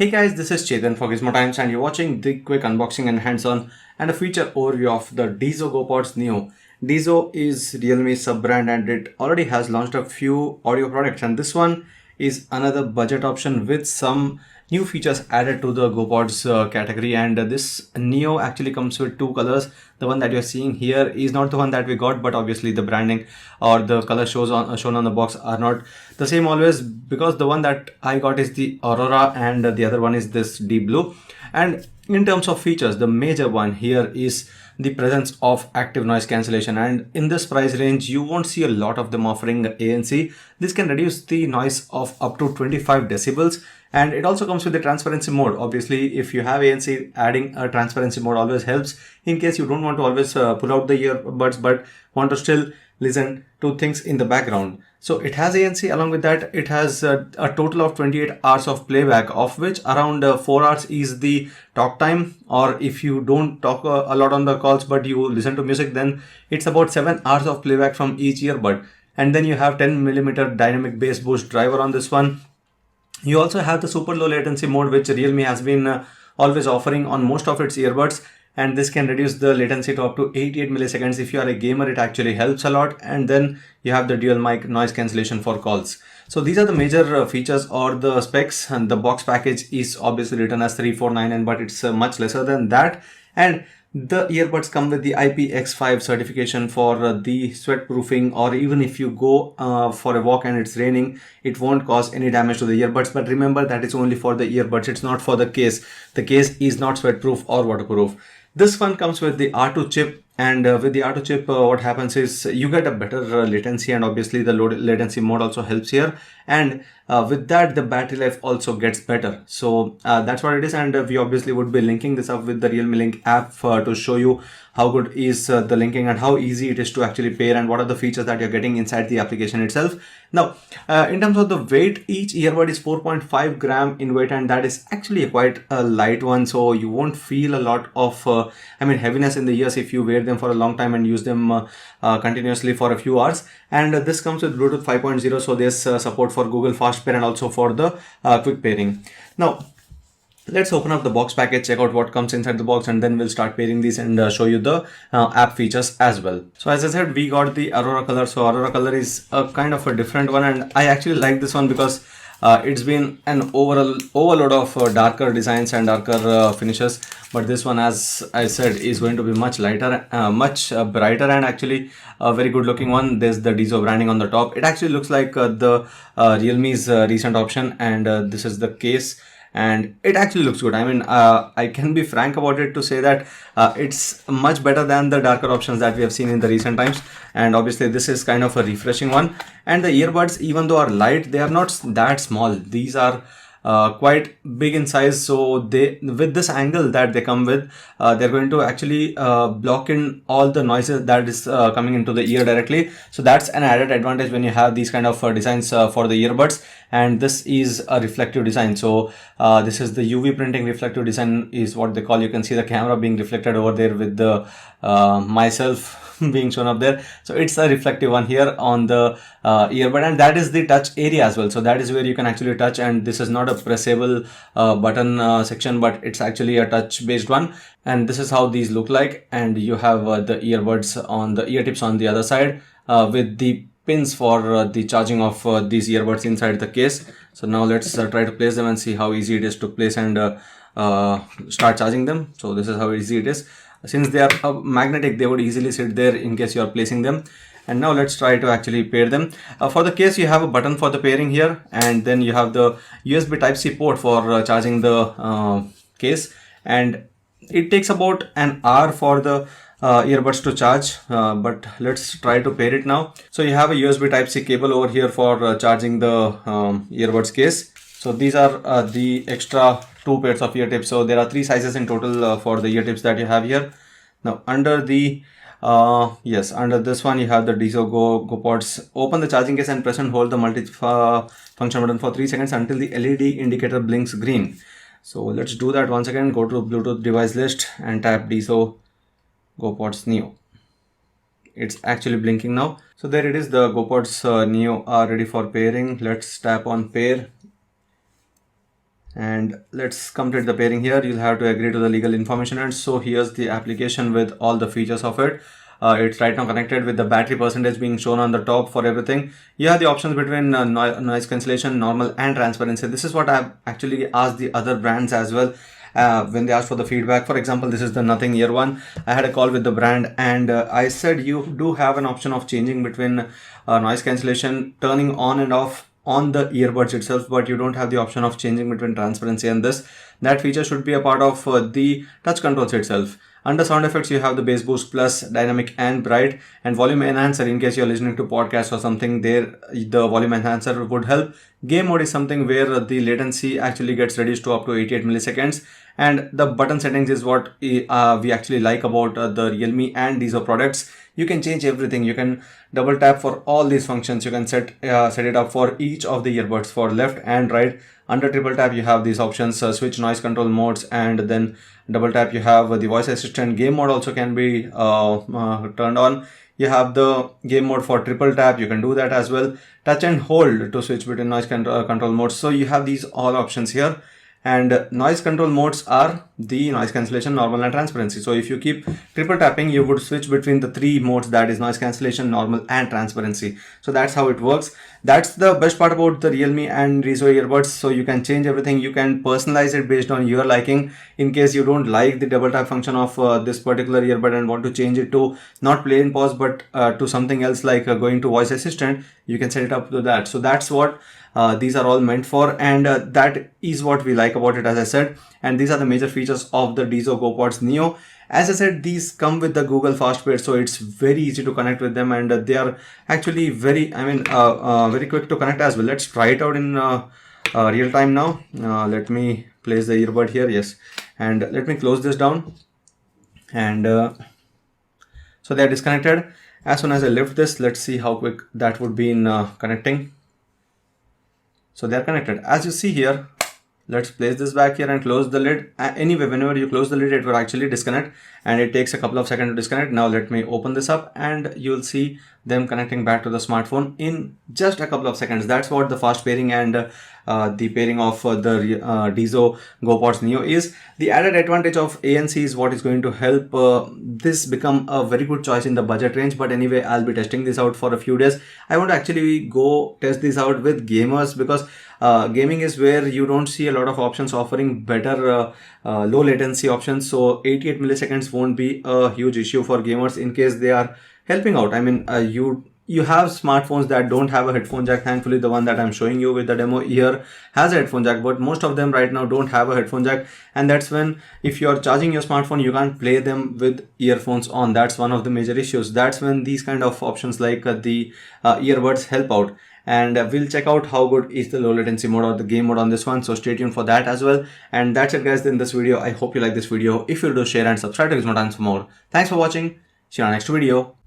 Hey guys, this is Chetan for Gizmo Times and you're watching the quick unboxing and hands-on and a feature overview of the Dizo GoPods Neo. Dizo is Realme's sub-brand and it already has launched a few audio products, and this one is another budget option with some new features added to the GoPods category. And this Neo actually comes with two colors. The one that you're seeing here is not the one that we got, but obviously the branding or the color shown on the box are not the same always, because the one that I got is the Aurora and the other one is this deep blue. And in terms of features, the major one here is the presence of active noise cancellation, and in this price range you won't see a lot of them offering ANC. This can reduce the noise of up to 25 decibels, and it also comes with the transparency mode. Obviously, if you have ANC, adding a transparency mode always helps in case you don't want to always pull out the earbuds but want to still listen to things in the background. So it has ANC. Along with that, it has a total of 28 hours of playback, of which around 4 hours is the talk time, or if you don't talk a lot on the calls but you listen to music, then it's about 7 hours of playback from each earbud. And then you have 10mm dynamic bass boost driver on this one. You also have the super low latency mode, which Realme has been always offering on most of its earbuds, and this can reduce the latency to up to 88 milliseconds. If you are a gamer, it actually helps a lot. And then you have the dual mic noise cancellation for calls. So these are the major features or the specs, and the box package is obviously written as 349, but it's much lesser than that. And the earbuds come with the IPX5 certification for the sweat proofing, or even if you go for a walk and it's raining, it won't cause any damage to the earbuds. But remember that it's only for the earbuds, it's not for the case. The case is not sweat proof or waterproof. This one comes with the R2 chip, and with the R2 chip, what happens is you get a better latency, and obviously the low latency mode also helps here. And with that, the battery life also gets better. So that's what it is, and we obviously would be linking this up with the Realme Link app to show you how good is the linking and how easy it is to actually pair, and what are the features that you're getting inside the application itself. Now, in terms of the weight, each earbud is 4.5 gram in weight, and that is actually quite a light one, so you won't feel a lot of heaviness in the ears if you wear them for a long time and use them continuously for a few hours. And this comes with Bluetooth 5.0, so there's support for Google Fast Pair and also for the quick pairing. Now, let's open up the box package, check out what comes inside the box, and then we'll start pairing these and show you the app features as well. So as I said, we got the Aurora color. So Aurora color is a kind of a different one, and I actually like this one because it's been an overload of darker designs and darker finishes, but this one, as I said, is going to be much lighter, much brighter, and actually a very good looking one. There's the Dizo branding on the top. It actually looks like the Realme's recent option, and this is the case. And it actually looks good. I mean, I can be frank about it to say that it's much better than the darker options that we have seen in the recent times. And obviously this is kind of a refreshing one. And the earbuds, even though are light, they are not that small. These are quite big in size, so they, with this angle that they come with, they're going to actually block in all the noises that is coming into the ear directly. So that's an added advantage when you have these kind of designs for the earbuds. And this is a reflective design, so this is the UV printing reflective design is what they call. You can see the camera being reflected over there with the myself being shown up there. So it's a reflective one here on the earbud, and that is the touch area as well. So that is where you can actually touch, and this is not a pressable button section, but it's actually a touch based one. And this is how these look like. And you have the earbuds on the ear tips on the other side with the pins for the charging of these earbuds inside the case. So now let's try to place them and see how easy it is to place and start charging them. So this is how easy it is. Since they are magnetic, they would easily sit there in case you are placing them. And now let's try to actually pair them. For the case, you have a button for the pairing here, and then you have the USB Type-C port for charging the case. And it takes about an hour for the earbuds to charge, but let's try to pair it now. So you have a USB Type-C cable over here for charging the earbuds case. So these are the extra 2 pairs of ear tips. So there are 3 sizes in total for the ear tips that you have here. Now under the under this one you have the Dizo GoPods. Open the charging case and press and hold the multi-function button for 3 seconds until the LED indicator blinks green. So let's do that once again. Go to Bluetooth device list and tap Dizo GoPods Neo. It's actually blinking now. So there it is. The GoPods Neo are ready for pairing. Let's tap on pair. And let's complete the pairing here. You'll have to agree to the legal information. And so here's the application with all the features of it. It's right now connected with the battery percentage being shown on the top for everything. You have the options between noise cancellation, normal, and transparency. This is what I've actually asked the other brands as well. When they asked for the feedback. For example, this is the Nothing Ear one. I had a call with the brand and I said you do have an option of changing between noise cancellation, turning on and off on the earbuds itself, but you don't have the option of changing between transparency and this. That feature should be a part of the touch controls itself. Under sound effects, you have the bass boost plus, dynamic and bright, and volume enhancer. In case you're listening to podcasts or something, there the volume enhancer would help. Game mode is something where the latency actually gets reduced to up to 88 milliseconds. And the button settings is what we actually like about the Realme and Dizo products. You can change everything. You can double tap for all these functions. You can set it up for each of the earbuds for left and right. Under triple tap, you have these options, switch noise control modes, and then double tap, you have the voice assistant. Game mode also can be turned on. You have the game mode for triple tap. You can do that as well. Touch and hold to switch between noise control modes. So you have these all options here. And noise control modes are the noise cancellation, normal, and transparency. So if you keep triple tapping, you would switch between the three modes, that is noise cancellation, normal, and transparency. So that's how it works. That's the best part about the Realme and Dizo earbuds. So you can change everything. You can personalize it based on your liking. In case you don't like the double tap function of this particular earbud and want to change it to not play and pause, but to something else like going to voice assistant, you can set it up to that. So that's what these are all meant for, and that is what we like about it, as I said. And these are the major features of the Dizo GoPods Neo. As I said, these come with the Google Fast Pair, so it's very easy to connect with them, and they are actually very quick to connect as well. Let's try it out in real time now. Let me place the earbud here, yes, and let me close this down, and so they are disconnected. As soon as I lift this, let's see how quick that would be in connecting. So they are connected. As you see here, let's place this back here and close the lid. Anyway, whenever you close the lid, it will actually disconnect, and it takes a couple of seconds to disconnect. Now let me open this up and you'll see them connecting back to the smartphone in just a couple of seconds. That's what the fast pairing and the pairing of the Dizo GoPods Neo is. The added advantage of ANC is what is going to help this become a very good choice in the budget range. But anyway, I'll be testing this out for a few days. I want to actually go test this out with gamers, because gaming is where you don't see a lot of options offering better low latency options. So 88 milliseconds won't be a huge issue for gamers in case they are helping out. I mean, you have smartphones that don't have a headphone jack. Thankfully, the one that I'm showing you with the demo here has a headphone jack, but most of them right now don't have a headphone jack. And that's when, if you're charging your smartphone, you can't play them with earphones on. That's one of the major issues. That's when these kind of options like the earbuds help out. And we'll check out how good is the low latency mode or the game mode on this one. So stay tuned for that as well. And that's it, guys, in this video. I hope you like this video. If you do, share and subscribe to Gizmo for more. Thanks for watching. See you on the next video.